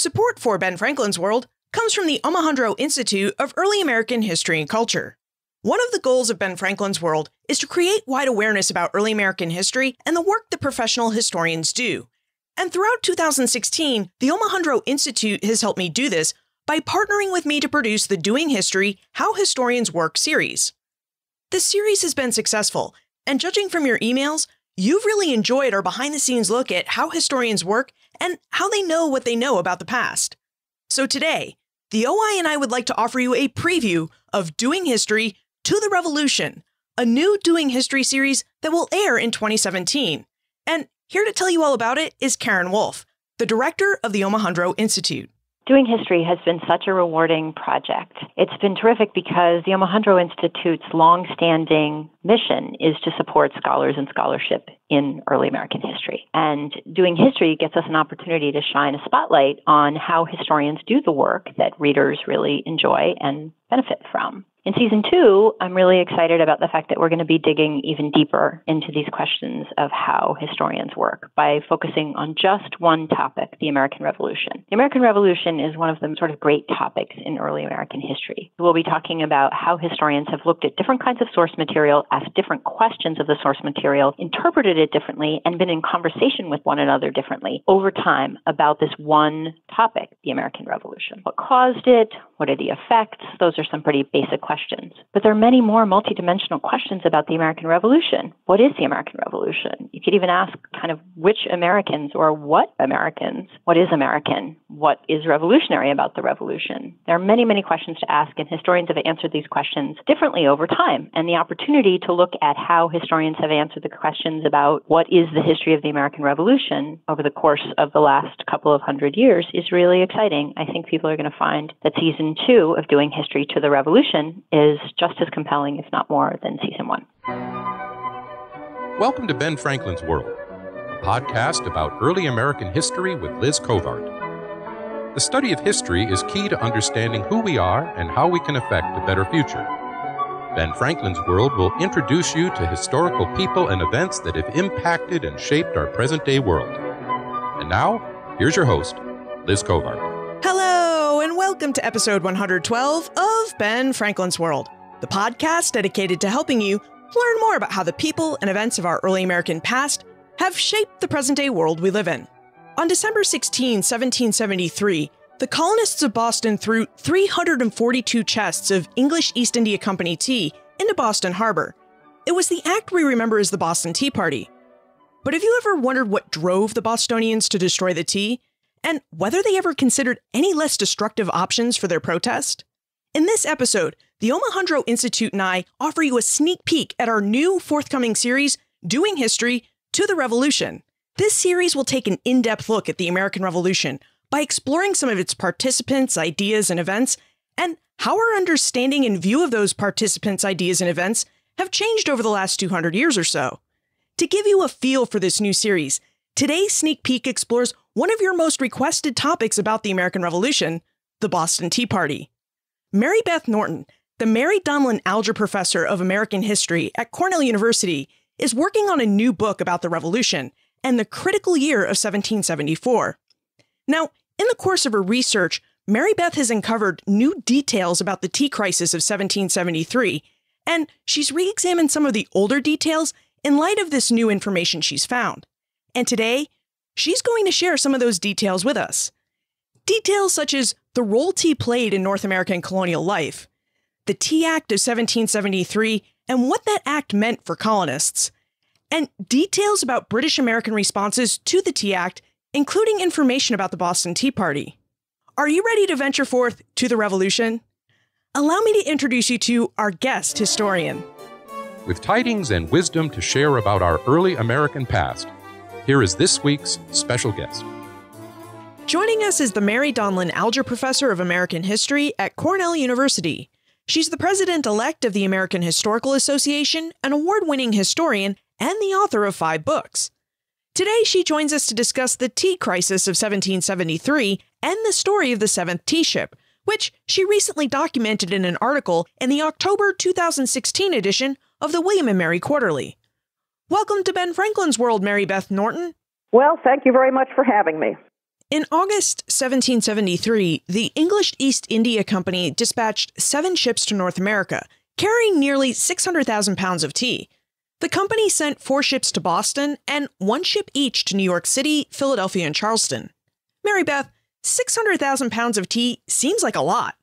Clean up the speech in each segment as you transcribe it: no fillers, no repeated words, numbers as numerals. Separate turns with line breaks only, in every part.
Support for Ben Franklin's World comes from the Omohundro Institute of Early American History and Culture. One of the goals of Ben Franklin's World is to create wide awareness about early American history and the work that professional historians do. And throughout 2016, the Omohundro Institute has helped me do this by partnering with me to produce the Doing History, How Historians Work series. This series has been successful, and judging from your emails, you've really enjoyed our behind-the-scenes look at how historians work and how they know what they know about the past. So today, the OI and I would like to offer you a preview of Doing History to the Revolution, a new Doing History series that will air in 2017. And here to tell you all about it is Karen Wolf, the director of the Omohundro Institute.
Doing history has been such a rewarding project. It's been terrific because the Omohundro Institute's long-standing mission is to support scholars and scholarship in early American history. And doing history gets us an opportunity to shine a spotlight on how historians do the work that readers really enjoy and benefit from. In Season 2, I'm really excited about the fact that we're going to be digging even deeper into these questions of how historians work by focusing on just one topic, the American Revolution. The American Revolution is one of the sort of great topics in early American history. We'll be talking about how historians have looked at different kinds of source material, asked different questions of the source material, interpreted it differently, and been in conversation with one another differently over time about this one topic, the American Revolution. What caused it? What are the effects? Those are some pretty basic questions. But there are many more multidimensional questions about the American Revolution. What is the American Revolution? You could even ask kind of which Americans or what Americans? What is American? What is revolutionary about the revolution? There are many, many questions to ask, and historians have answered these questions differently over time. And the opportunity to look at how historians have answered the questions about what is the history of the American Revolution over the course of the last couple of hundred years is really exciting. I think people are going to find that Season 2 of Doing History to the Revolution is just as compelling, if not more, than Season 1.
Welcome to Ben Franklin's World, a podcast about early American history with Liz Covart. The study of history is key to understanding who we are and how we can affect a better future. Ben Franklin's World will introduce you to historical people and events that have impacted and shaped our present-day world. And now, here's your host, Liz Covart.
Hello, and welcome to episode 112 of Ben Franklin's World, the podcast dedicated to helping you learn more about how the people and events of our early American past have shaped the present-day world we live in. On December 16, 1773, the colonists of Boston threw 342 chests of English East India Company tea into Boston Harbor. It was the act we remember as the Boston Tea Party. But have you ever wondered what drove the Bostonians to destroy the tea? And whether they ever considered any less destructive options for their protest? In this episode, the Omohundro Institute and I offer you a sneak peek at our new forthcoming series, Doing History to the Revolution. This series will take an in-depth look at the American Revolution by exploring some of its participants, ideas, and events, and how our understanding and view of those participants, ideas, and events have changed over the last 200 years or so. To give you a feel for this new series, today's sneak peek explores one of your most requested topics about the American Revolution, the Boston Tea Party. Mary Beth Norton, the Mary Donlon Alger Professor of American History at Cornell University, is working on a new book about the Revolution and the critical year of 1774. Now, in the course of her research, Mary Beth has uncovered new details about the tea crisis of 1773, and she's re-examined some of the older details in light of this new information she's found. And today, she's going to share some of those details with us. Details such as the role tea played in North American colonial life, the Tea Act of 1773, and what that act meant for colonists, and details about British American responses to the Tea Act, including information about the Boston Tea Party. Are you ready to venture forth to the Revolution? Allow me to introduce you to our guest historian.
With tidings and wisdom to share about our early American past, here is this week's special guest.
Joining us is the Mary Donlon Alger Professor of American History at Cornell University. She's the president-elect of the American Historical Association, an award-winning historian, and the author of 5 books. Today, she joins us to discuss the tea crisis of 1773 and the story of the 7th tea ship, which she recently documented in an article in the October 2016 edition of the William & Mary Quarterly. Welcome to Ben Franklin's World, Mary Beth Norton.
Well, thank you very much for having me.
In August 1773, the English East India Company dispatched 7 ships to North America, carrying nearly 600,000 pounds of tea. The company sent 4 ships to Boston and 1 ship each to New York City, Philadelphia, and Charleston. Mary Beth, 600,000 pounds of tea seems like a lot.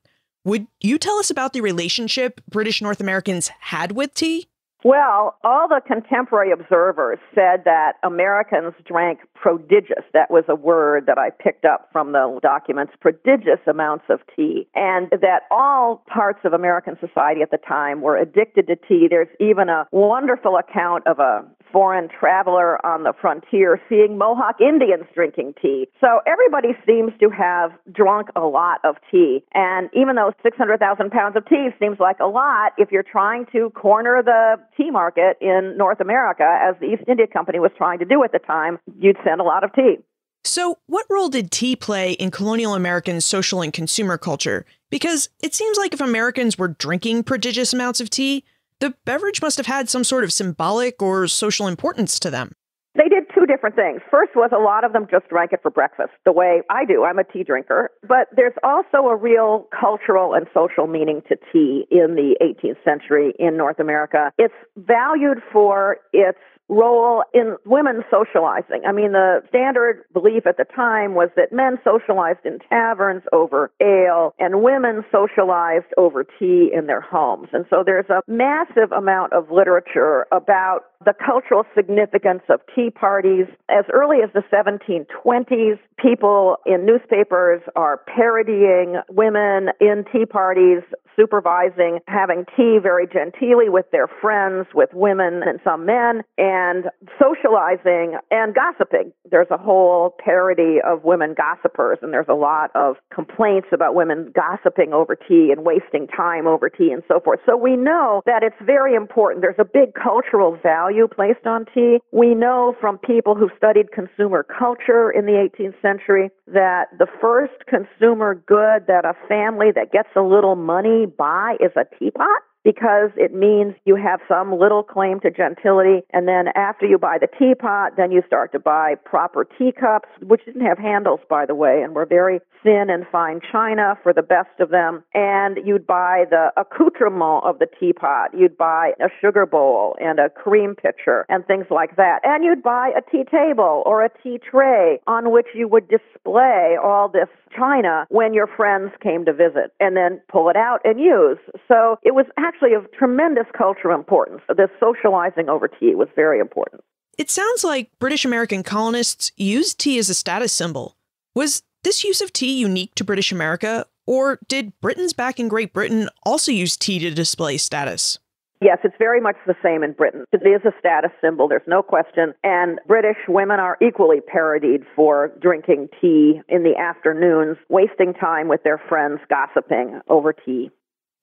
Would you tell us about the relationship British North Americans had with tea?
Well, all the contemporary observers said that Americans drank prodigious, that was a word that I picked up from the documents, prodigious amounts of tea, and that all parts of American society at the time were addicted to tea. There's even a wonderful account of a foreign traveler on the frontier seeing Mohawk Indians drinking tea. So everybody seems to have drunk a lot of tea. And even though 600,000 pounds of tea seems like a lot, if you're trying to corner the tea market in North America, as the East India Company was trying to do at the time, you'd send a lot of tea.
So what role did tea play in colonial American social and consumer culture? Because it seems like if Americans were drinking prodigious amounts of tea, the beverage must have had some sort of symbolic or social importance to them.
They did 2 different things. First was a lot of them just drank it for breakfast, the way I do. I'm a tea drinker. But there's also a real cultural and social meaning to tea in the 18th century in North America. It's valued for its role in women socializing. I mean, the standard belief at the time was that men socialized in taverns over ale and women socialized over tea in their homes. And so there's a massive amount of literature about the cultural significance of tea parties. As early as the 1720s, people in newspapers are parodying women in tea parties, supervising, having tea very genteelly with their friends, with women and some men, and socializing and gossiping. There's a whole parody of women gossipers, and there's a lot of complaints about women gossiping over tea and wasting time over tea and so forth. So we know that it's very important. There's a big cultural value placed on tea. We know from people who studied consumer culture in the 18th century that the first consumer good that a family that gets a little money buy is a teapot, because it means you have some little claim to gentility. And then after you buy the teapot, then you start to buy proper teacups, which didn't have handles, by the way, and were very thin and fine china for the best of them. And you'd buy the accoutrement of the teapot. You'd buy a sugar bowl and a cream pitcher and things like that. And you'd buy a tea table or a tea tray on which you would display all this china when your friends came to visit, and then pull it out and use. So it was actually of tremendous cultural importance. This socializing over tea was very important.
It sounds like British American colonists used tea as a status symbol. Was this use of tea unique to British America, or did Britons back in Great Britain also use tea to display status?
Yes, it's very much the same in Britain. It is a status symbol, there's no question. And British women are equally parodied for drinking tea in the afternoons, wasting time with their friends, gossiping over tea.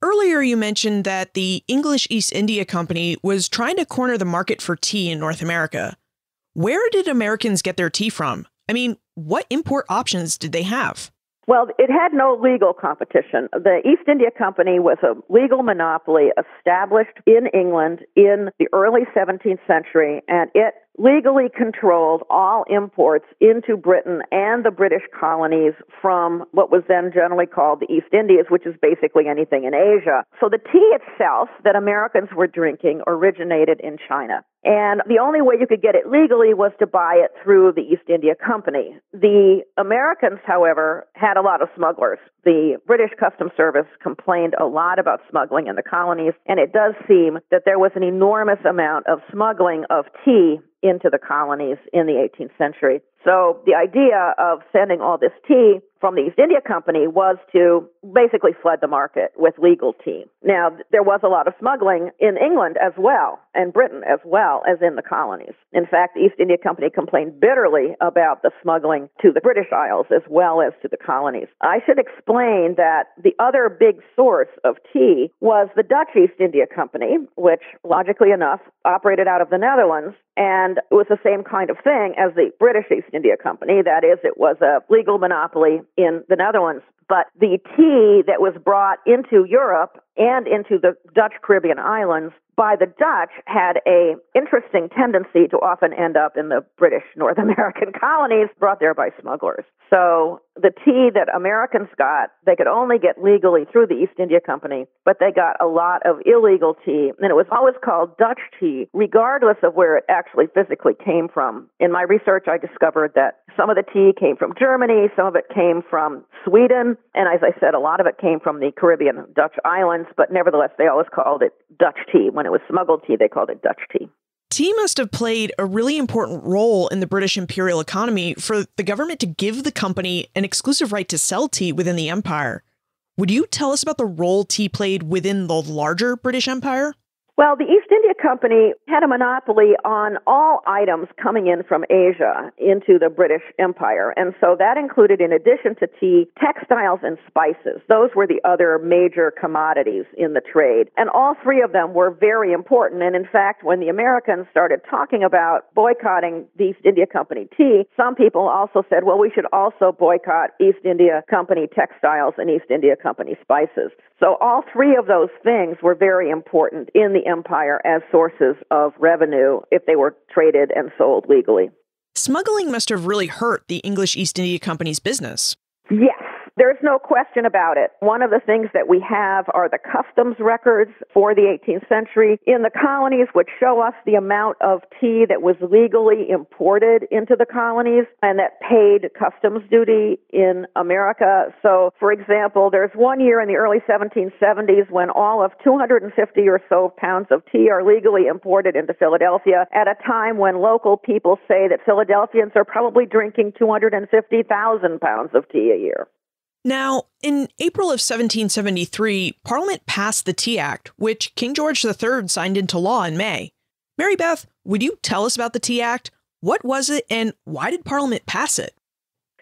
Earlier, you mentioned that the English East India Company was trying to corner the market for tea in North America. Where did Americans get their tea from? I mean, what import options did they have?
Well, it had no legal competition. The East India Company was a legal monopoly established in England in the early 17th century, and it legally controlled all imports into Britain and the British colonies from what was then generally called the East Indies, which is basically anything in Asia. So the tea itself that Americans were drinking originated in China. And the only way you could get it legally was to buy it through the East India Company. The Americans, however, had a lot of smugglers. The British Customs Service complained a lot about smuggling in the colonies, and it does seem that there was an enormous amount of smuggling of tea into the colonies in the 18th century. So the idea of sending all this tea from the East India Company was to basically flood the market with legal tea. Now, there was a lot of smuggling in England as well, and Britain as well as in the colonies. In fact, the East India Company complained bitterly about the smuggling to the British Isles as well as to the colonies. I should explain that the other big source of tea was the Dutch East India Company, which, logically enough, operated out of the Netherlands, and it was the same kind of thing as the British East India Company. That is, it was a legal monopoly in the Netherlands. But the tea that was brought into Europe and into the Dutch Caribbean islands by the Dutch had a interesting tendency to often end up in the British North American colonies, brought there by smugglers. So the tea that Americans got, they could only get legally through the East India Company, but they got a lot of illegal tea, and it was always called Dutch tea, regardless of where it actually physically came from. In my research, I discovered that some of the tea came from Germany, some of it came from Sweden, and as I said, a lot of it came from the Caribbean Dutch islands, but nevertheless, they always called it Dutch tea. When it was smuggled tea, they called it Dutch tea.
Tea must have played a really important role in the British imperial economy for the government to give the company an exclusive right to sell tea within the empire. Would you tell us about the role tea played within the larger British Empire?
Well, the East India Company had a monopoly on all items coming in from Asia into the British Empire. And so that included, in addition to tea, textiles and spices. Those were the other major commodities in the trade. And all three of them were very important. And in fact, when the Americans started talking about boycotting the East India Company tea, some people also said, well, we should also boycott East India Company textiles and East India Company spices. So all three of those things were very important in the empire as sources of revenue if they were traded and sold legally.
Smuggling must have really hurt the English East India Company's business.
Yes. There's no question about it. One of the things that we have are the customs records for the 18th century in the colonies, which show us the amount of tea that was legally imported into the colonies and that paid customs duty in America. So, for example, there's one year in the early 1770s when all of 250 or so pounds of tea are legally imported into Philadelphia at a time when local people say that Philadelphians are probably drinking 250,000 pounds of tea a year.
Now, in April of 1773, Parliament passed the Tea Act, which King George III signed into law in May. Mary Beth, would you tell us about the Tea Act? What was it, and why did Parliament pass it?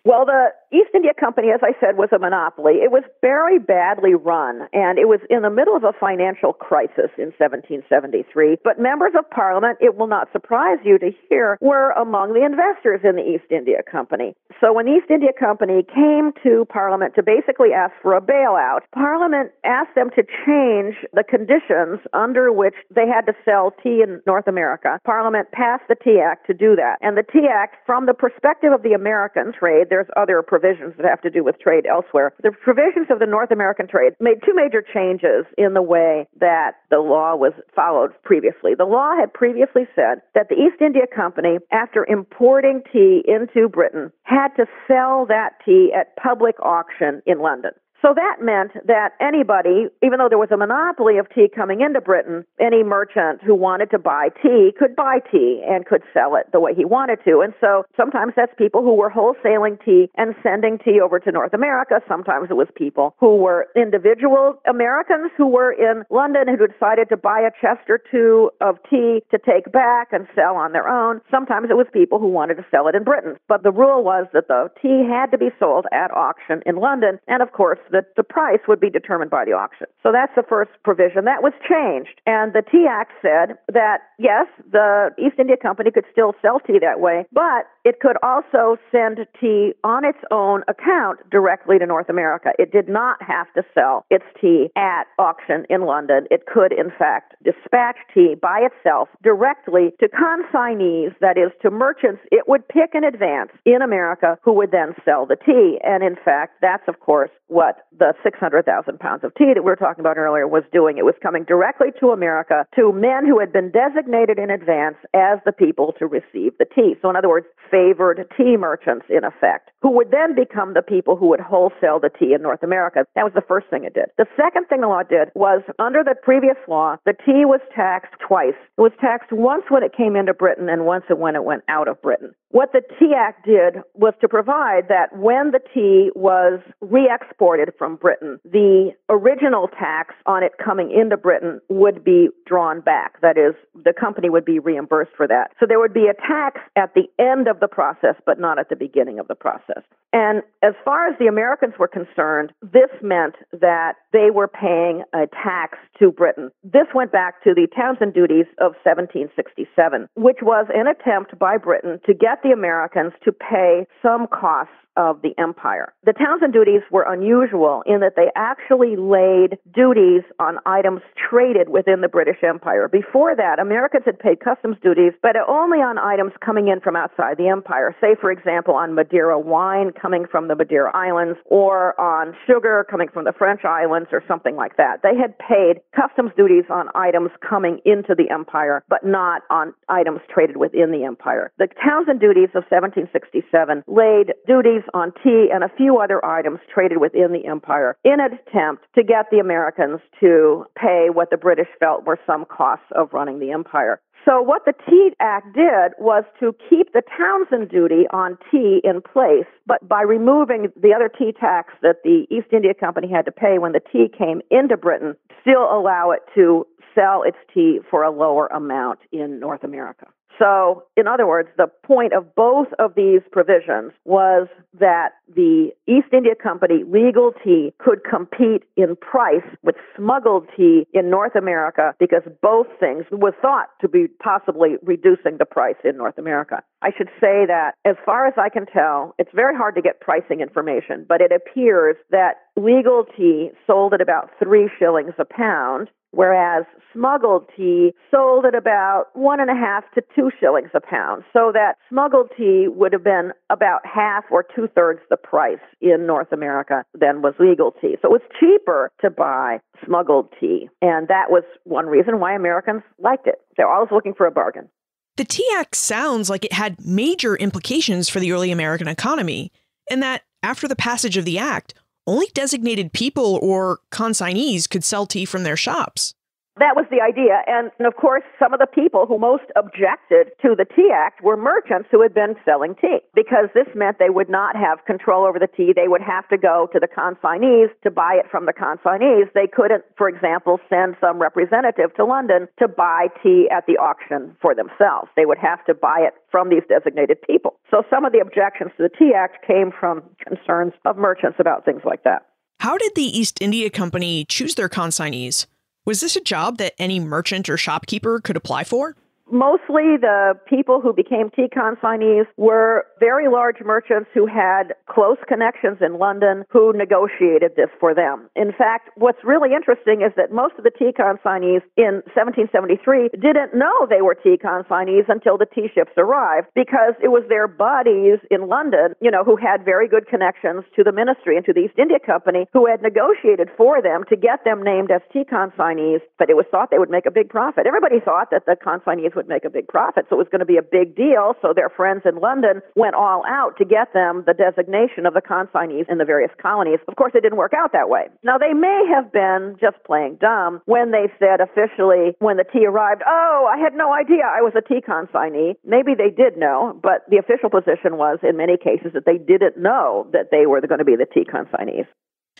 Well, the East India Company, as I said, was a monopoly. It was very badly run, and it was in the middle of a financial crisis in 1773. But members of Parliament, it will not surprise you to hear, were among the investors in the East India Company. So when the East India Company came to Parliament to basically ask for a bailout, Parliament asked them to change the conditions under which they had to sell tea in North America. Parliament passed the Tea Act to do that. And the Tea Act, from the perspective of the American trade, there's other provisions that have to do with trade elsewhere. The provisions of the North American trade made two major changes in the way that the law was followed previously. The law had previously said that the East India Company, after importing tea into Britain, had to sell that tea at public auction in London. So that meant that anybody, even though there was a monopoly of tea coming into Britain, any merchant who wanted to buy tea could buy tea and could sell it the way he wanted to. And so sometimes that's people who were wholesaling tea and sending tea over to North America. Sometimes it was people who were individual Americans who were in London who decided to buy a chest or two of tea to take back and sell on their own. Sometimes it was people who wanted to sell it in Britain. But the rule was that the tea had to be sold at auction in London. And of course, that the price would be determined by the auction. So that's the first provision. That was changed. And the Tea Act said that, yes, the East India Company could still sell tea that way, but it could also send tea on its own account directly to North America. It did not have to sell its tea at auction in London. It could, in fact, dispatch tea by itself directly to consignees, that is, to merchants it would pick in advance in America who would then sell the tea. And in fact, that's, of course, what the 600,000 pounds of tea that we were talking about earlier was doing. It was coming directly to America, to men who had been designated in advance as the people to receive the tea. So in other words, favored tea merchants, in effect, who would then become the people who would wholesale the tea in North America. That was the first thing it did. The second thing the law did was, under the previous law, the tea was taxed twice. It was taxed once when it came into Britain and once when it went out of Britain. What the Tea Act did was to provide that when the tea was re-exported from Britain, the original tax on it coming into Britain would be drawn back. That is, the company would be reimbursed for that. So there would be a tax at the end of the process, but not at the beginning of the process. And as far as the Americans were concerned, this meant that they were paying a tax to Britain. This went back to the Townsend Duties of 1767, which was an attempt by Britain to get the Americans to pay some costs of the empire. The Townsend Duties were unusual in that they actually laid duties on items traded within the British Empire. Before that, Americans had paid customs duties, but only on items coming in from outside the empire. Say, for example, on Madeira wine coming from the Madeira Islands, or on sugar coming from the French islands, or something like that. They had paid customs duties on items coming into the empire, but not on items traded within the empire. The Townsend Duties of 1767 laid duties on tea and a few other items traded within the empire in an attempt to get the Americans to pay what the British felt were some costs of running the empire. So what the Tea Act did was to keep the Townsend Duty on tea in place, but by removing the other tea tax that the East India Company had to pay when the tea came into Britain, still allow it to sell its tea for a lower amount in North America. So, in other words, the point of both of these provisions was that the East India Company legal tea could compete in price with smuggled tea in North America because both things were thought to be possibly reducing the price in North America. I should say that, as far as I can tell, it's very hard to get pricing information, but it appears that legal tea sold at about 3 shillings a pound, whereas smuggled tea sold at about 1.5 to 2 shillings a pound. So that smuggled tea would have been about half or 2/3 the price in North America than was legal tea. So it was cheaper to buy smuggled tea. And that was one reason why Americans liked it. They're always looking for a bargain.
The Tea Act sounds like it had major implications for the early American economy, and that after the passage of the act, only designated people or consignees could sell tea from their shops.
That was the idea. And of course, some of the people who most objected to the Tea Act were merchants who had been selling tea, because this meant they would not have control over the tea. They would have to go to the consignees to buy it from the consignees. They couldn't, for example, send some representative to London to buy tea at the auction for themselves. They would have to buy it from these designated people. So some of the objections to the Tea Act came from concerns of merchants about things like that.
How did the East India Company choose their consignees? Was this a job that any merchant or shopkeeper could apply for?
Mostly the people who became tea consignees were very large merchants who had close connections in London who negotiated this for them. In fact, what's really interesting is that most of the tea consignees in 1773 didn't know they were tea consignees until the tea ships arrived, because it was their buddies in London, who had very good connections to the ministry and to the East India Company, who had negotiated for them to get them named as tea consignees, but it was thought they would make a big profit. Everybody thought that the consignees would make a big profit, so it was going to be a big deal. So their friends in London went all out to get them the designation of the consignees in the various colonies. Of course, it didn't work out that way. Now, they may have been just playing dumb when they said officially, when the tea arrived, "Oh, I had no idea I was a tea consignee." Maybe they did know, but the official position was, in many cases, that they didn't know that they were going to be the tea consignees.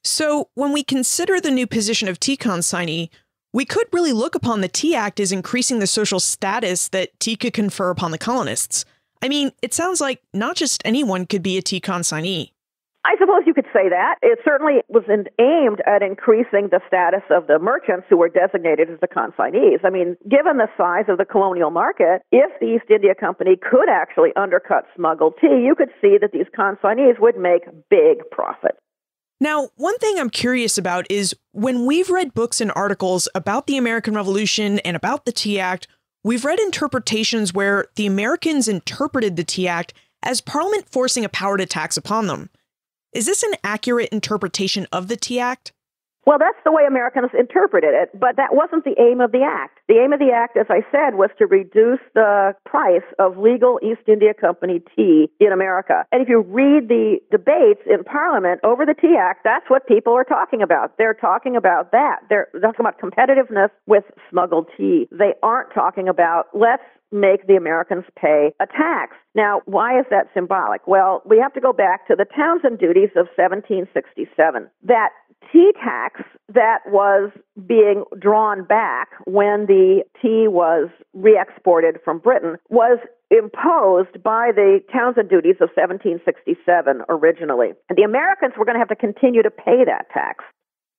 So when we consider the new position of tea consignee, we could really look upon the Tea Act as increasing the social status that tea could confer upon the colonists. I mean, it sounds like not just anyone could be a tea consignee.
I suppose you could say that. It certainly was aimed at increasing the status of the merchants who were designated as the consignees. I mean, given the size of the colonial market, if the East India Company could actually undercut smuggled tea, you could see that these consignees would make big profit.
Now, one thing I'm curious about is when we've read books and articles about the American Revolution and about the Tea Act, we've read interpretations where the Americans interpreted the Tea Act as Parliament forcing a power to tax upon them. Is this an accurate interpretation of the Tea Act?
Well, that's the way Americans interpreted it, but that wasn't the aim of the act. The aim of the act, as I said, was to reduce the price of legal East India Company tea in America. And if you read the debates in Parliament over the Tea Act, that's what people are talking about. They're talking about that. They're talking about competitiveness with smuggled tea. They aren't talking about, let's make the Americans pay a tax. Now, why is that symbolic? Well, we have to go back to the Townsend Duties of 1767. That tea tax that was being drawn back when the tea was re-exported from Britain was imposed by the Townsend Duties of 1767 originally. And the Americans were going to have to continue to pay that tax.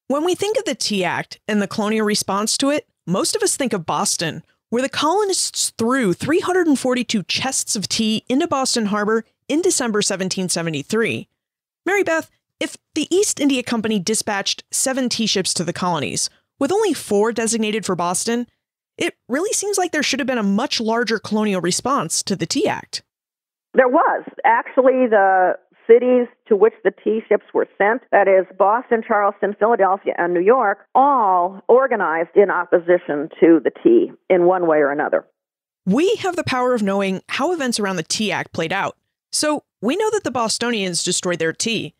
When we think of the Tea Act and the colonial response to it, most of us think of Boston, where the colonists threw 342 chests of tea into Boston Harbor in December 1773. Mary Beth, if the East India Company dispatched 7 tea ships to the colonies, with only 4 designated for Boston, it really seems like there should have been a much larger colonial response to the Tea Act.
There was. Actually, the cities to which the tea ships were sent, that is Boston, Charleston, Philadelphia, and New York, all organized in opposition to the tea in one way or another.
We have the power of knowing how events around the Tea Act played out, so we know that the Bostonians destroyed their tea.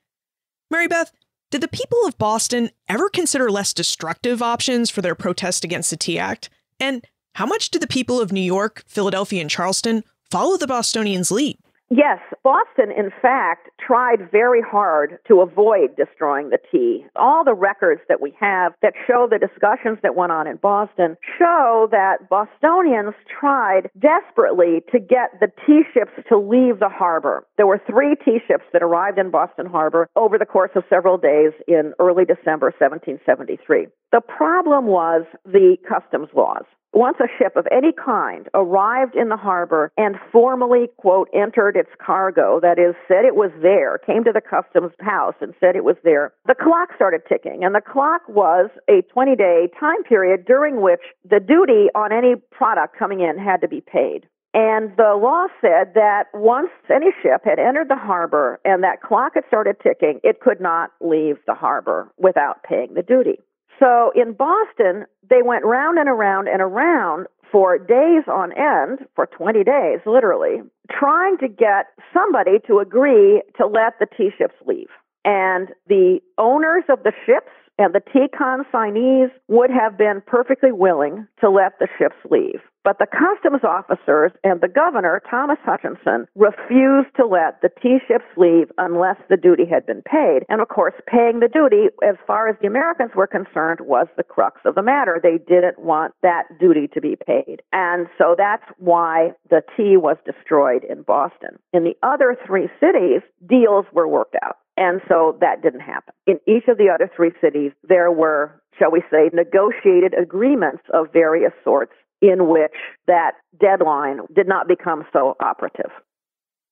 Mary Beth, did the people of Boston ever consider less destructive options for their protest against the Tea Act? And how much did the people of New York, Philadelphia, and Charleston follow the Bostonians' lead?
Yes, Boston, in fact, tried very hard to avoid destroying the tea. All the records that we have that show the discussions that went on in Boston show that Bostonians tried desperately to get the tea ships to leave the harbor. There were 3 tea ships that arrived in Boston Harbor over the course of several days in early December 1773. The problem was the customs laws. Once a ship of any kind arrived in the harbor and formally, quote, entered its cargo, that is, said it was there, came to the customs house and said it was there, the clock started ticking. And the clock was a 20-day time period during which the duty on any product coming in had to be paid. And the law said that once any ship had entered the harbor and that clock had started ticking, it could not leave the harbor without paying the duty. So in Boston, they went round and around and around for days on end, for 20 days, literally, trying to get somebody to agree to let the tea ships leave. And the owners of the ships and the tea consignees would have been perfectly willing to let the ships leave. But the customs officers and the governor, Thomas Hutchinson, refused to let the tea ships leave unless the duty had been paid. And of course, paying the duty, as far as the Americans were concerned, was the crux of the matter. They didn't want that duty to be paid. And so that's why the tea was destroyed in Boston. In the other 3 cities, deals were worked out. And so that didn't happen. In each of the other 3 cities, there were, shall we say, negotiated agreements of various sorts in which that deadline did not become so operative.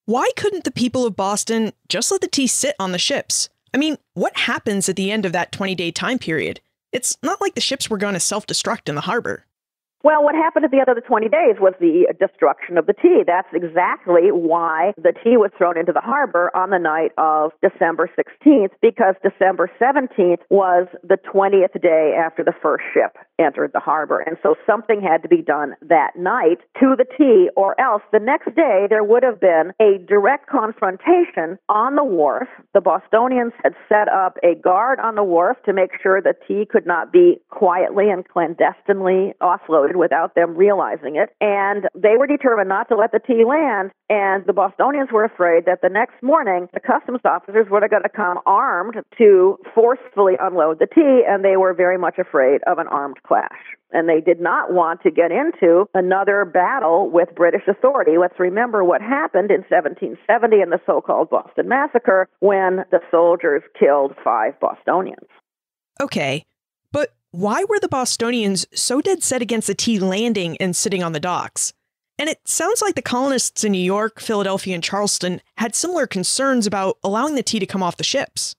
Why couldn't the people of Boston just let the tea sit on the ships? I mean, what happens at the end of that 20-day time period? It's not like the ships were going to self-destruct in the harbor.
Well, what happened at the end of the 20 days was the destruction of the tea. That's exactly why the tea was thrown into the harbor on the night of December 16th, because December 17th was the 20th day after the first ship entered the harbor. And so something had to be done that night to the tea, or else the next day there would have been a direct confrontation on the wharf. The Bostonians had set up a guard on the wharf to make sure the tea could not be quietly and clandestinely offloaded without them realizing it. And they were determined not to let the tea land. And the Bostonians were afraid that the next morning, the customs officers were going to come armed to forcefully unload the tea. And they were very much afraid of an armed clash. And they did not want to get into another battle with British authority. Let's remember what happened in 1770 in the so-called Boston Massacre, when the soldiers killed 5 Bostonians.
Okay, but why were the Bostonians so dead set against the tea landing and sitting on the docks? And it sounds like the colonists in New York, Philadelphia, and Charleston had similar concerns about allowing the tea to come off the ships.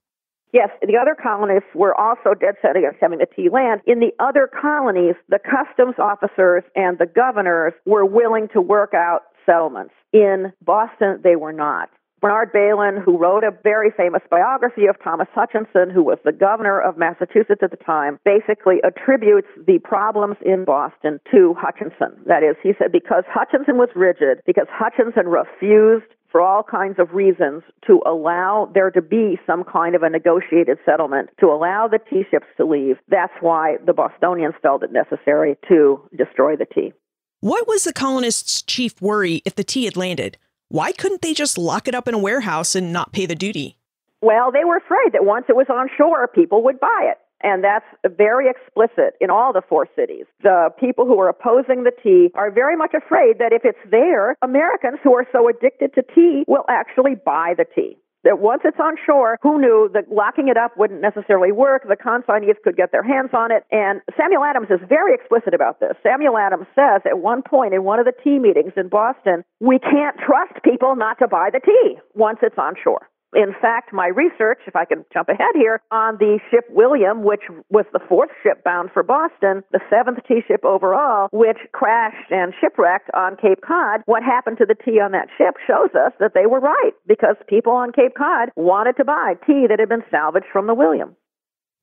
Yes, the other colonists were also dead set against having the tea land. In the other colonies, the customs officers and the governors were willing to work out settlements. In Boston, they were not. Bernard Bailyn, who wrote a very famous biography of Thomas Hutchinson, who was the governor of Massachusetts at the time, basically attributes the problems in Boston to Hutchinson. That is, he said, because Hutchinson was rigid, because Hutchinson refused for all kinds of reasons to allow there to be some kind of a negotiated settlement, to allow the tea ships to leave, that's why the Bostonians felt it necessary to destroy the tea.
What was the colonists' chief worry if the tea had landed? Why couldn't they just lock it up in a warehouse and not pay the duty?
Well, they were afraid that once it was on shore, people would buy it. And that's very explicit in all the 4 cities. The people who are opposing the tea are very much afraid that if it's there, Americans who are so addicted to tea will actually buy the tea. That once it's on shore, who knew that locking it up wouldn't necessarily work? The consignees could get their hands on it. And Samuel Adams is very explicit about this. Samuel Adams says at one point in one of the tea meetings in Boston, we can't trust people not to buy the tea once it's on shore. In fact, my research, if I can jump ahead here, on the ship William, which was the fourth ship bound for Boston, the seventh tea ship overall, which crashed and shipwrecked on Cape Cod, what happened to the tea on that ship shows us that they were right, because people on Cape Cod wanted to buy tea that had been salvaged from the William.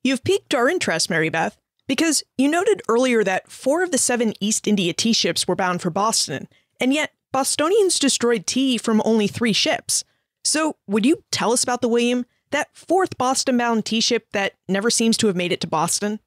You've piqued our interest, Mary Beth, because you noted earlier that 4 of the 7 East India tea ships were bound for Boston, and yet Bostonians destroyed tea from only 3 ships. So would you tell us about the William, that 4th Boston-bound tea ship that never seems to have made it to Boston?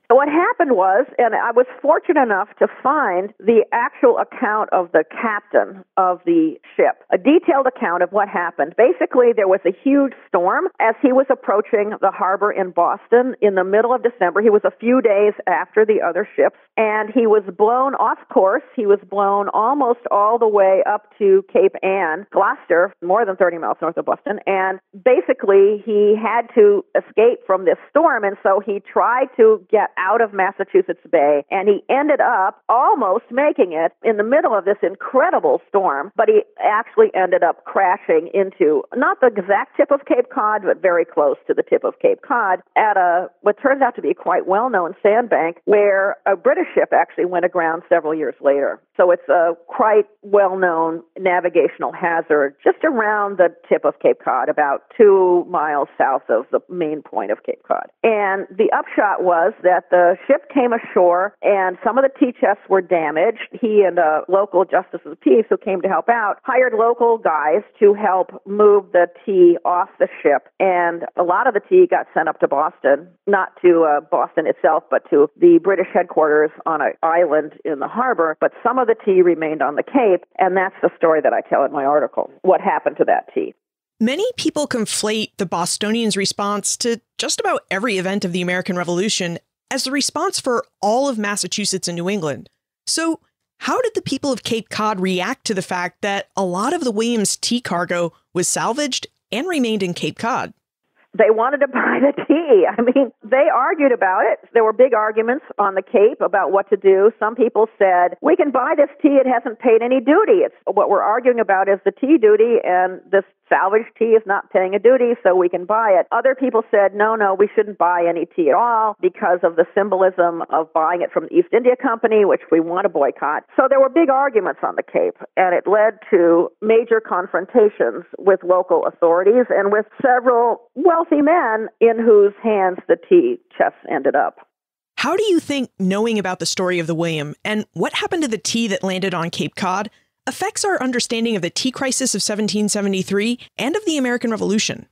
What happened was, and I was fortunate enough to find the actual account of the captain of the ship, a detailed account of what happened. Basically, there was a huge storm as he was approaching the harbor in Boston in the middle of December. He was a few days after the other ships, and he was blown off course. He was blown almost all the way up to Cape Ann, Gloucester, more than 30 miles north of Boston, and basically he had to escape from this storm, and so he tried to get out of Massachusetts Bay, and he ended up almost making it in the middle of this incredible storm, but he actually ended up crashing into not the exact tip of Cape Cod, but very close to the tip of Cape Cod at what turns out to be a quite well-known sandbank where a British ship actually went aground several years later. So it's a quite well-known navigational hazard just around the tip of Cape Cod, about 2 miles south of the main point of Cape Cod. And the upshot was that the ship came ashore and some of the tea chests were damaged. He and a local justice of the peace who came to help out hired local guys to help move the tea off the ship. And a lot of the tea got sent up to Boston, not to Boston itself, but to the British headquarters on an island in the harbor. But some of the tea remained on the Cape, and that's the story that I tell in my article, what happened to that tea.
Many people conflate the Bostonians' response to just about every event of the American Revolution as the response for all of Massachusetts and New England. So how did the people of Cape Cod react to the fact that a lot of the Williams tea cargo was salvaged and remained in Cape Cod?
They wanted to buy the tea. I mean, they argued about it. There were big arguments on the Cape about what to do. Some people said, we can buy this tea. It hasn't paid any duty. It's what we're arguing about is the tea duty, and this salvaged tea is not paying a duty, so we can buy it. Other people said, no, we shouldn't buy any tea at all because of the symbolism of buying it from the East India Company, which we want to boycott. So there were big arguments on the Cape, and it led to major confrontations with local authorities and with several wealthy men in whose hands the tea chests ended up.
How do you think knowing about the story of the William and what happened to the tea that landed on Cape Cod affects our understanding of the tea crisis of 1773 and of the American Revolution?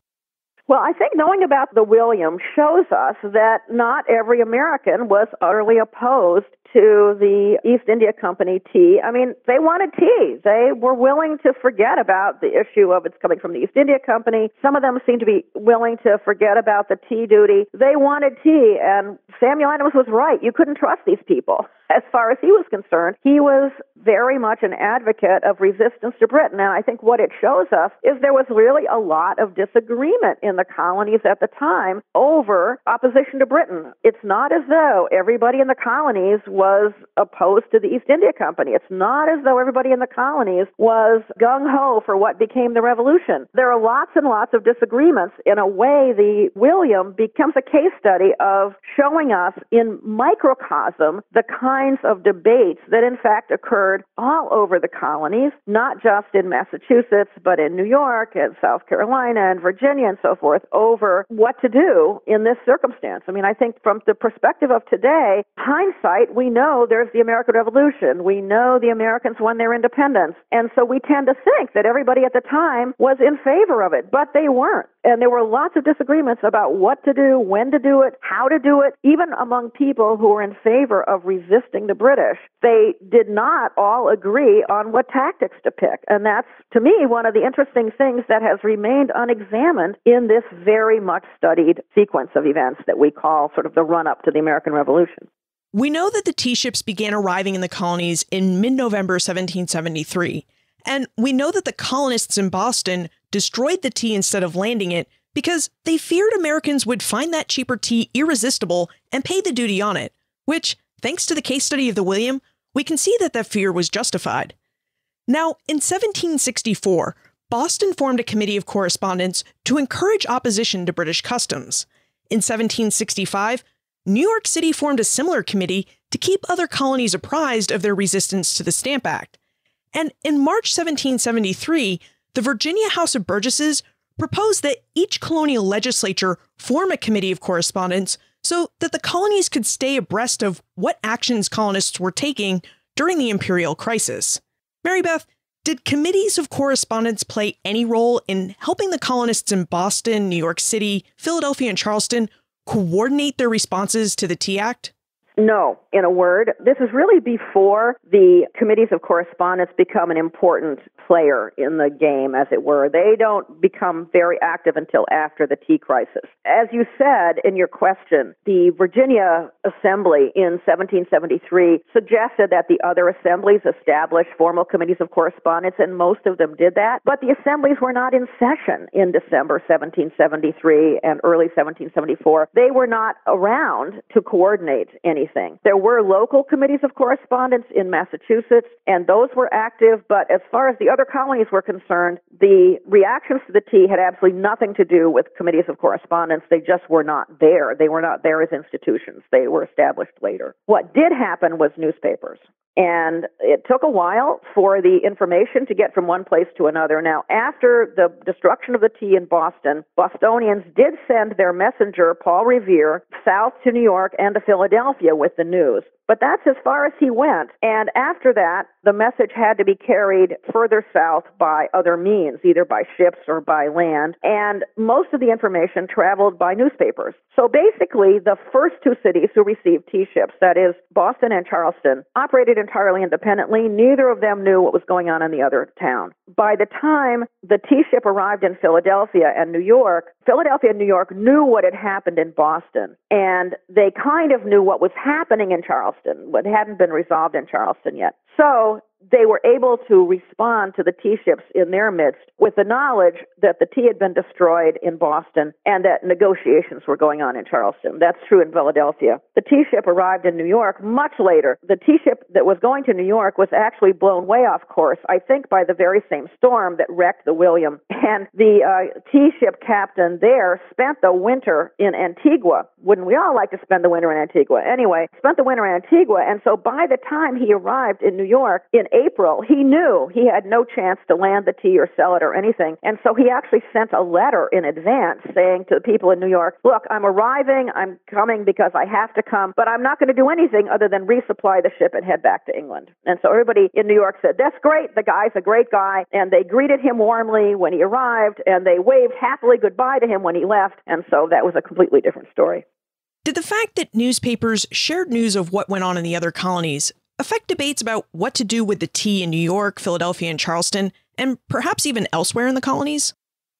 Well, I think knowing about the William shows us that not every American was utterly opposed to the East India Company tea. I mean, they wanted tea. They were willing to forget about the issue of it's coming from the East India Company. Some of them seemed to be willing to forget about the tea duty. They wanted tea, and Samuel Adams was right. You couldn't trust these people. As far as he was concerned, he was very much an advocate of resistance to Britain. And I think what it shows us is there was really a lot of disagreement in the colonies at the time over opposition to Britain. It's not as though everybody in the colonies was opposed to the East India Company. It's not as though everybody in the colonies was gung-ho for what became the Revolution. There are lots and lots of disagreements. In a way, the William becomes a case study of showing us in microcosm the kinds of debates that in fact occurred all over the colonies, not just in Massachusetts, but in New York and South Carolina and Virginia and so forth, over what to do in this circumstance. I mean, I think from the perspective of today, hindsight, we know there's the American Revolution. We know the Americans won their independence. And so we tend to think that everybody at the time was in favor of it, but they weren't. And there were lots of disagreements about what to do, when to do it, how to do it, even among people who were in favor of resisting the British. They did not all agree on what tactics to pick. And that's, to me, one of the interesting things that has remained unexamined in this very much studied sequence of events that we call sort of the run-up to the American Revolution.
We know that the tea ships began arriving in the colonies in mid-November 1773. And we know that the colonists in Boston destroyed the tea instead of landing it because they feared Americans would find that cheaper tea irresistible and pay the duty on it, which, thanks to the case study of the William, we can see that fear was justified. Now, in 1764, Boston formed a committee of correspondence to encourage opposition to British customs. In 1765, New York City formed a similar committee to keep other colonies apprised of their resistance to the Stamp Act. And in March 1773, the Virginia House of Burgesses proposed that each colonial legislature form a committee of correspondence so that the colonies could stay abreast of what actions colonists were taking during the imperial crisis. Mary Beth, did committees of correspondence play any role in helping the colonists in Boston, New York City, Philadelphia, and Charleston coordinate their responses to the Tea Act?
No, in a word, this is really before the committees of correspondence become an important player in the game, as it were. They don't become very active until after the tea crisis. As you said in your question, the Virginia Assembly in 1773 suggested that the other assemblies establish formal committees of correspondence, and most of them did that. But the assemblies were not in session in December 1773 and early 1774. They were not around to coordinate anything. There were local committees of correspondence in Massachusetts, and those were active, but as far as the other colonies were concerned, the reactions to the tea had absolutely nothing to do with committees of correspondence. They just were not there. They were not there as institutions. They were established later. What did happen was newspapers. And it took a while for the information to get from one place to another. Now, after the destruction of the tea in Boston, Bostonians did send their messenger, Paul Revere, south to New York and to Philadelphia with the news. But that's as far as he went. And after that, the message had to be carried further south by other means, either by ships or by land. And most of the information traveled by newspapers. So basically, the first two cities who received tea ships, that is, Boston and Charleston, operated entirely independently. Neither of them knew what was going on in the other town. By the time the tea ship arrived in Philadelphia and New York knew what had happened in Boston. And they kind of knew what was happening in Charleston, what hadn't been resolved in Charleston yet. So they were able to respond to the tea ships in their midst with the knowledge that the tea had been destroyed in Boston and that negotiations were going on in Charleston. That's true in Philadelphia. The tea ship arrived in New York much later. The tea ship that was going to New York was actually blown way off course, I think by the very same storm that wrecked the William. And the tea ship captain there spent the winter in Antigua. Wouldn't we all like to spend the winter in Antigua? Anyway, spent the winter in Antigua, and so by the time he arrived in New York in April, he knew he had no chance to land the tea or sell it or anything. And so he actually sent a letter in advance saying to the people in New York, look, I'm arriving, I'm coming because I have to come, but I'm not going to do anything other than resupply the ship and head back to England. And so everybody in New York said, that's great, the guy's a great guy. And they greeted him warmly when he arrived, and they waved happily goodbye to him when he left. And so that was a completely different story.
Did the fact that newspapers shared news of what went on in the other colonies affect debates about what to do with the tea in New York, Philadelphia, and Charleston, and perhaps even elsewhere in the colonies?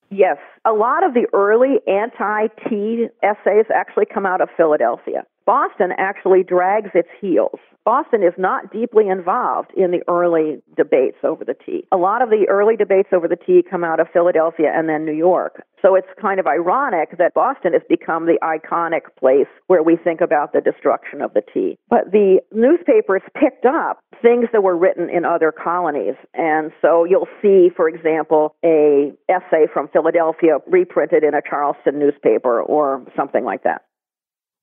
Yes. A lot of the early anti-tea essays actually come out of Philadelphia. Boston actually drags its heels. Boston is not deeply involved in the early debates over the tea. A lot of the early debates over the tea come out of Philadelphia and then New York. So it's kind of ironic that Boston has become the iconic place where we think about the destruction of the tea. But the newspapers picked up things that were written in other colonies. And so you'll see, for example, an essay from Philadelphia reprinted in a Charleston newspaper or something like that.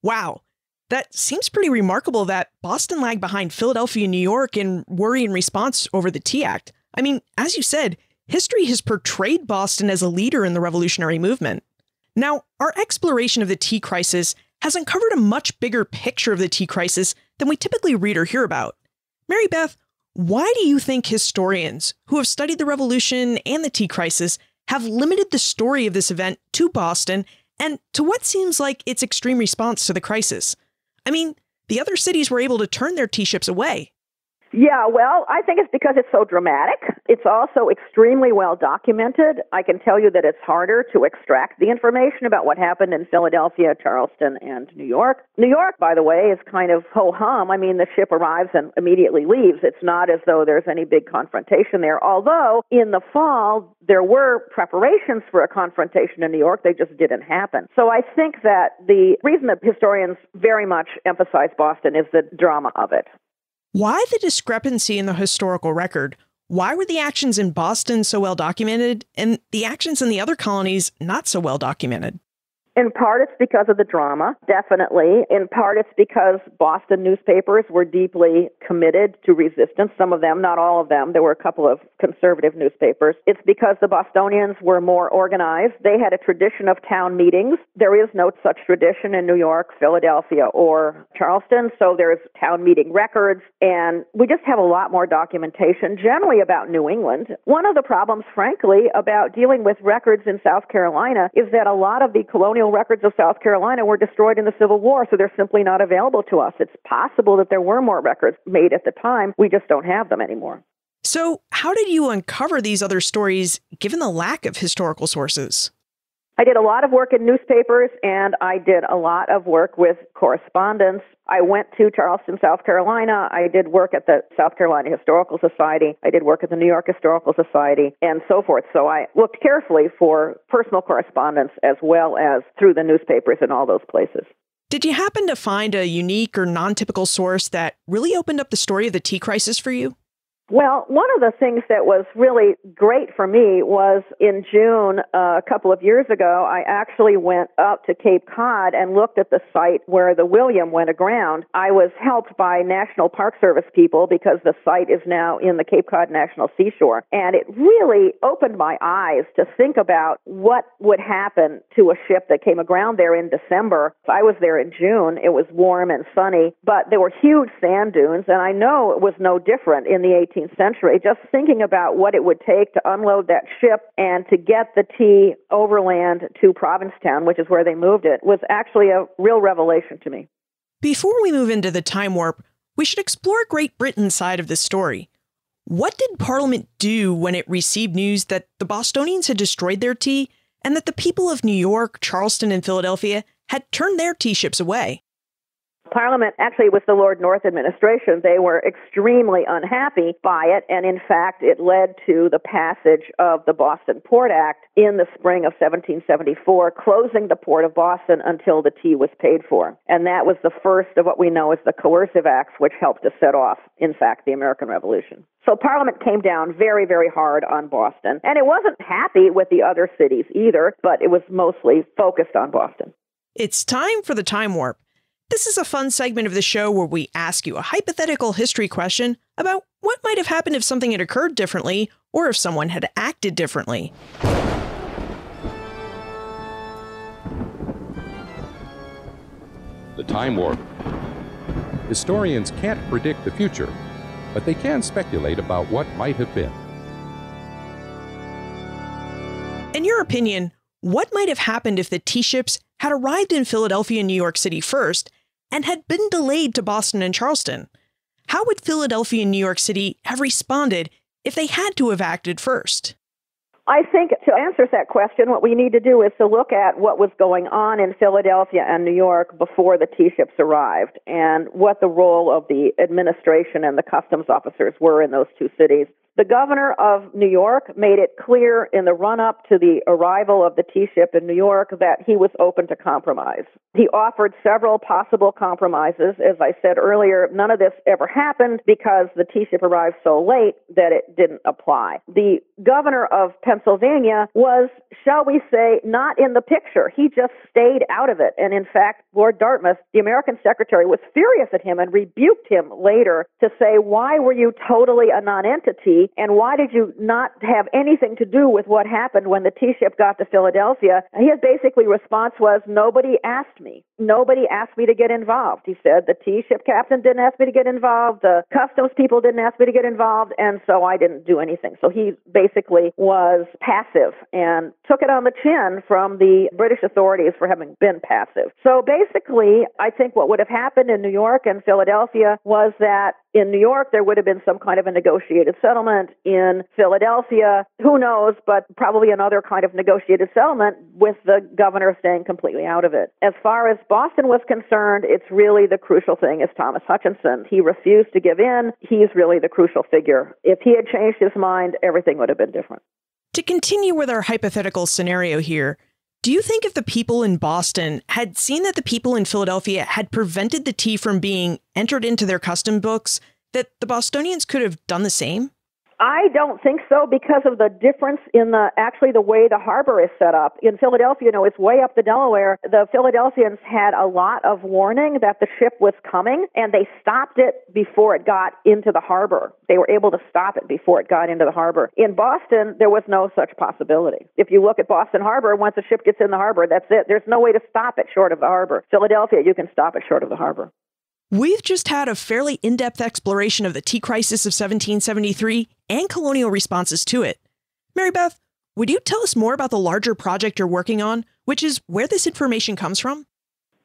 Wow. That seems pretty remarkable that Boston lagged behind Philadelphia and New York in worry and response over the Tea Act. I mean, as you said, history has portrayed Boston as a leader in the revolutionary movement. Now, our exploration of the tea crisis has uncovered a much bigger picture of the tea crisis than we typically read or hear about. Mary Beth, why do you think historians who have studied the revolution and the tea crisis have limited the story of this event to Boston and to what seems like its extreme response to the crisis? I mean, the other cities were able to turn their tea ships away.
Yeah, well, I think it's because it's so dramatic. It's also extremely well documented. I can tell you that it's harder to extract the information about what happened in Philadelphia, Charleston, and New York. New York, by the way, is kind of ho-hum. I mean, the ship arrives and immediately leaves. It's not as though there's any big confrontation there, although in the fall, there were preparations for a confrontation in New York. They just didn't happen. So I think that the reason that historians very much emphasize Boston is the drama of it.
Why the discrepancy in the historical record? Why were the actions in Boston so well documented and the actions in the other colonies not so well documented?
In part, it's because of the drama, definitely. In part, it's because Boston newspapers were deeply committed to resistance. Some of them, not all of them. There were a couple of conservative newspapers. It's because the Bostonians were more organized. They had a tradition of town meetings. There is no such tradition in New York, Philadelphia, or Charleston. So there's town meeting records. And we just have a lot more documentation, generally about New England. One of the problems, frankly, about dealing with records in South Carolina is that a lot of the colonial records of South Carolina were destroyed in the Civil War, so they're simply not available to us. It's possible that there were more records made at the time. We just don't have them anymore.
So how did you uncover these other stories given the lack of historical sources?
I did a lot of work in newspapers, and I did a lot of work with correspondence. I went to Charleston, South Carolina. I did work at the South Carolina Historical Society. I did work at the New York Historical Society, and so forth. So I looked carefully for personal correspondence as well as through the newspapers in all those places.
Did you happen to find a unique or non-typical source that really opened up the story of the tea crisis for you?
Well, one of the things that was really great for me was in June a couple of years ago, I actually went up to Cape Cod and looked at the site where the William went aground. I was helped by National Park Service people because the site is now in the Cape Cod National Seashore. And it really opened my eyes to think about what would happen to a ship that came aground there in December. I was there in June. It was warm and sunny, but there were huge sand dunes, and I know it was no different in the 18th century. Just thinking about what it would take to unload that ship and to get the tea overland to Provincetown, which is where they moved it, was actually a real revelation to me.
Before we move into the time warp, we should explore Great Britain's side of this story. What did Parliament do when it received news that the Bostonians had destroyed their tea and that the people of New York, Charleston, and Philadelphia had turned their tea ships away?
Parliament, actually with the Lord North administration, they were extremely unhappy by it, and in fact it led to the passage of the Boston Port Act in the spring of 1774, closing the port of Boston until the tea was paid for. And that was the first of what we know as the coercive acts, which helped to set off, in fact, the American Revolution. So Parliament came down very, very hard on Boston, and it wasn't happy with the other cities either, but it was mostly focused on Boston.
It's time for the time warp. This is a fun segment of the show where we ask you a hypothetical history question about what might have happened if something had occurred differently or if someone had acted differently.
The time warp. Historians can't predict the future, but they can speculate about what might have been.
In your opinion, what might have happened if the tea ships had arrived in Philadelphia and New York City first and had been delayed to Boston and Charleston? How would Philadelphia and New York City have responded if they had to have acted first?
I think to answer that question, what we need to do is to look at what was going on in Philadelphia and New York before the tea ships arrived and what the role of the administration and the customs officers were in those two cities. The governor of New York made it clear in the run-up to the arrival of the tea ship in New York that he was open to compromise. He offered several possible compromises. As I said earlier, none of this ever happened because the tea ship arrived so late that it didn't apply. The governor of Pennsylvania was, shall we say, not in the picture. He just stayed out of it. And in fact, Lord Dartmouth, the American secretary, was furious at him and rebuked him later to say, why were you totally a nonentity? And why did you not have anything to do with what happened when the tea ship got to Philadelphia? And his basically response was, nobody asked me. Nobody asked me to get involved. He said, the tea ship captain didn't ask me to get involved. The customs people didn't ask me to get involved. And so I didn't do anything. So he basically was passive and took it on the chin from the British authorities for having been passive. So basically, I think what would have happened in New York and Philadelphia was that in New York, there would have been some kind of a negotiated settlement. In Philadelphia, who knows, but probably another kind of negotiated settlement with the governor staying completely out of it. As far as Boston was concerned, it's really the crucial thing is Thomas Hutchinson. He refused to give in. He's really the crucial figure. If he had changed his mind, everything would have been different.
To continue with our hypothetical scenario here, do you think if the people in Boston had seen that the people in Philadelphia had prevented the tea from being entered into their custom books, that the Bostonians could have done the same?
I don't think so because of the difference in the way the harbor is set up. In Philadelphia, it's way up the Delaware. The Philadelphians had a lot of warning that the ship was coming, and they stopped it before it got into the harbor. They were able to stop it before it got into the harbor. In Boston, there was no such possibility. If you look at Boston Harbor, once a ship gets in the harbor, that's it. There's no way to stop it short of the harbor. Philadelphia, you can stop it short of the harbor.
We've just had a fairly in-depth exploration of the tea crisis of 1773 and colonial responses to it. Mary Beth, would you tell us more about the larger project you're working on, which is where this information comes from?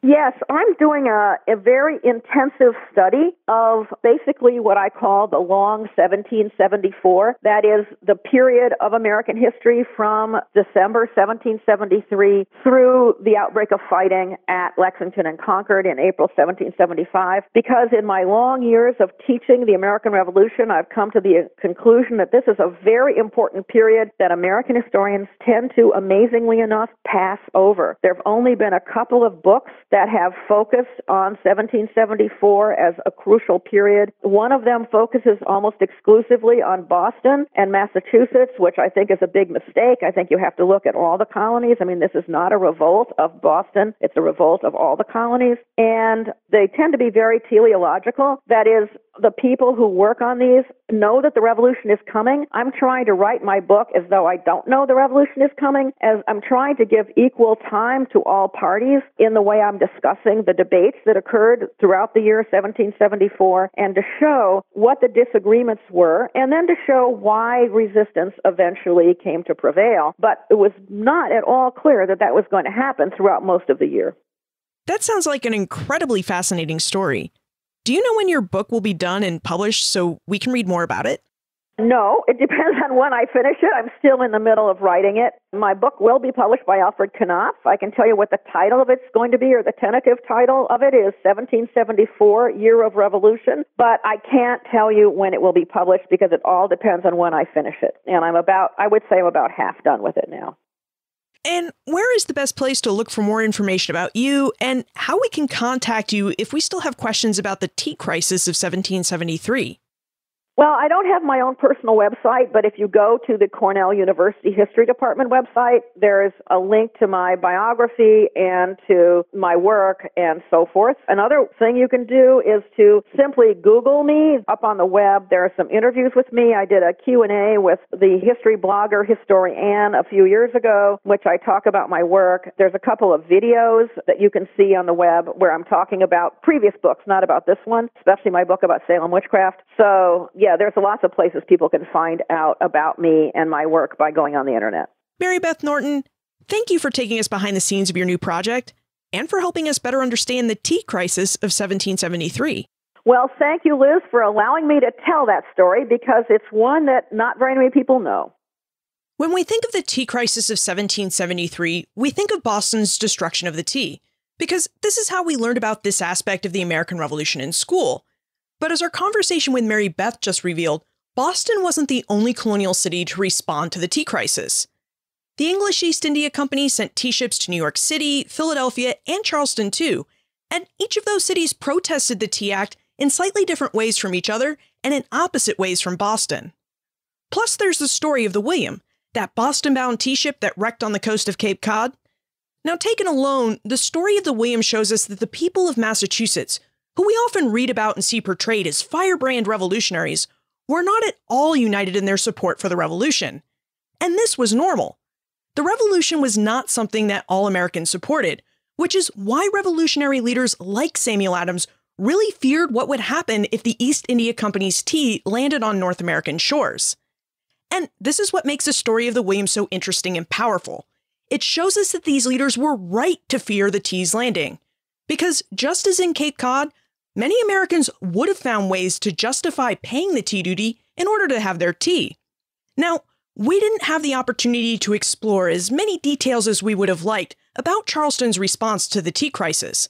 Yes, I'm doing a very intensive study of basically what I call the long 1774. That is the period of American history from December 1773 through the outbreak of fighting at Lexington and Concord in April 1775. Because in my long years of teaching the American Revolution, I've come to the conclusion that this is a very important period that American historians tend to, amazingly enough, pass over. There have only been a couple of books that have focused on 1774 as a crucial period. One of them focuses almost exclusively on Boston and Massachusetts, which I think is a big mistake. I think you have to look at all the colonies. I mean, this is not a revolt of Boston. It's a revolt of all the colonies. And they tend to be very teleological. That is, the people who work on these know that the revolution is coming. I'm trying to write my book as though I don't know the revolution is coming, as I'm trying to give equal time to all parties in the way I'm discussing the debates that occurred throughout the year 1774, and to show what the disagreements were, and then to show why resistance eventually came to prevail. But it was not at all clear that that was going to happen throughout most of the year.
That sounds like an incredibly fascinating story. Do you know when your book will be done and published so we can read more about it?
No, it depends on when I finish it. I'm still in the middle of writing it. My book will be published by Alfred Knopf. I can tell you what the title of it's going to be, or the tentative title of it is 1774, Year of Revolution. But I can't tell you when it will be published because it all depends on when I finish it. And I would say I'm about half done with it now.
And where is the best place to look for more information about you and how we can contact you if we still have questions about the tea crisis of 1773?
Well, I don't have my own personal website, but if you go to the Cornell University History Department website, there's a link to my biography and to my work and so forth. Another thing you can do is to simply Google me. Up on the web, there are some interviews with me. I did a Q&A with the history blogger History Ann a few years ago, which I talk about my work. There's a couple of videos that you can see on the web where I'm talking about previous books, not about this one, especially my book about Salem witchcraft. So, yeah, there's lots of places people can find out about me and my work by going on the internet.
Mary Beth Norton, thank you for taking us behind the scenes of your new project and for helping us better understand the tea crisis of 1773.
Well, thank you, Liz, for allowing me to tell that story because it's one that not very many people know.
When we think of the tea crisis of 1773, we think of Boston's destruction of the tea, because this is how we learned about this aspect of the American Revolution in school. But as our conversation with Mary Beth just revealed, Boston wasn't the only colonial city to respond to the tea crisis. The English East India Company sent tea ships to New York City, Philadelphia, and Charleston too, and each of those cities protested the Tea Act in slightly different ways from each other and in opposite ways from Boston. Plus, there's the story of the William, that Boston-bound tea ship that wrecked on the coast of Cape Cod. Now, taken alone, the story of the William shows us that the people of Massachusetts, who we often read about and see portrayed as firebrand revolutionaries, were not at all united in their support for the revolution. And this was normal. The revolution was not something that all Americans supported, which is why revolutionary leaders like Samuel Adams really feared what would happen if the East India Company's tea landed on North American shores. And this is what makes the story of the Williams so interesting and powerful. It shows us that these leaders were right to fear the tea's landing. Because just as in Cape Cod, many Americans would have found ways to justify paying the tea duty in order to have their tea. Now, we didn't have the opportunity to explore as many details as we would have liked about Charleston's response to the tea crisis.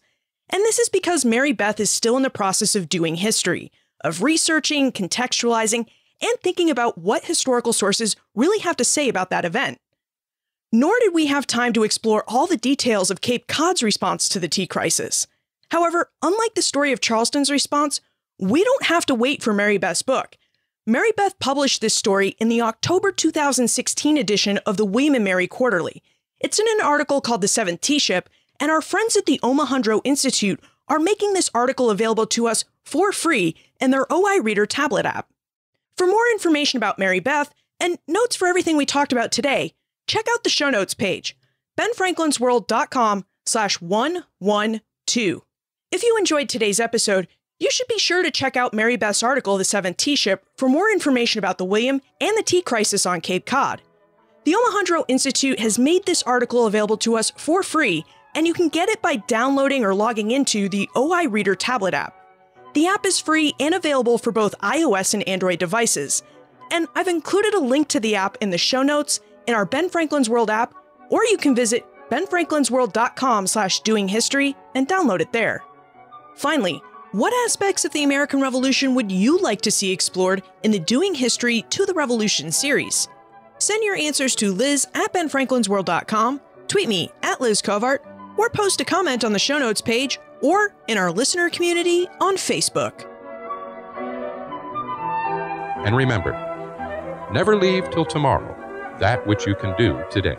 And this is because Mary Beth is still in the process of doing history, of researching, contextualizing, and thinking about what historical sources really have to say about that event. Nor did we have time to explore all the details of Cape Cod's response to the tea crisis. However, unlike the story of Charleston's response, we don't have to wait for Mary Beth's book. Mary Beth published this story in the October 2016 edition of the William and Mary Quarterly. It's in an article called The Seventh Tea Ship, and our friends at the Omohundro Institute are making this article available to us for free in their OI Reader tablet app. For more information about Mary Beth and notes for everything we talked about today, check out the show notes page, benfranklinsworld.com/112. If you enjoyed today's episode, you should be sure to check out Mary Beth's article, The Seventh Tea Ship, for more information about the William and the tea crisis on Cape Cod. The Omohundro Institute has made this article available to us for free, and you can get it by downloading or logging into the OI Reader tablet app. The app is free and available for both iOS and Android devices, and I've included a link to the app in the show notes in our Ben Franklin's World app, or you can visit benfranklinsworld.com/doinghistory and download it there. Finally, what aspects of the American Revolution would you like to see explored in the Doing History to the Revolution series? Send your answers to Liz at benfranklinsworld.com, tweet me at Liz Covart, or post a comment on the show notes page or in our listener community on Facebook.
And remember, never leave till tomorrow that which you can do today.